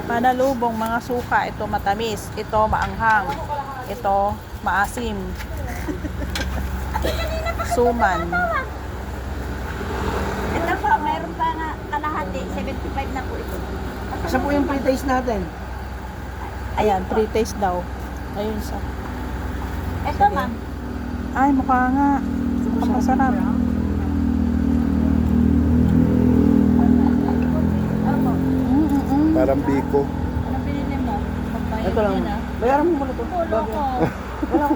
Panalubong, mga suka. Ito matamis. Ito maanghang. Ito maasim. Suman. Ito po, mayroon pa nga kalahati. 75 na po ito. Asa po yung pre-taste natin? Ayan, pre-taste daw. Ayun siya. Ito ma'am. Ay, mukha nga. Mukhang masarap. Parang biko. Ano pinili mo? Pagbayad Ito lang. yan ah. Bayaran mo muna ito. Wala ko. Wala ko.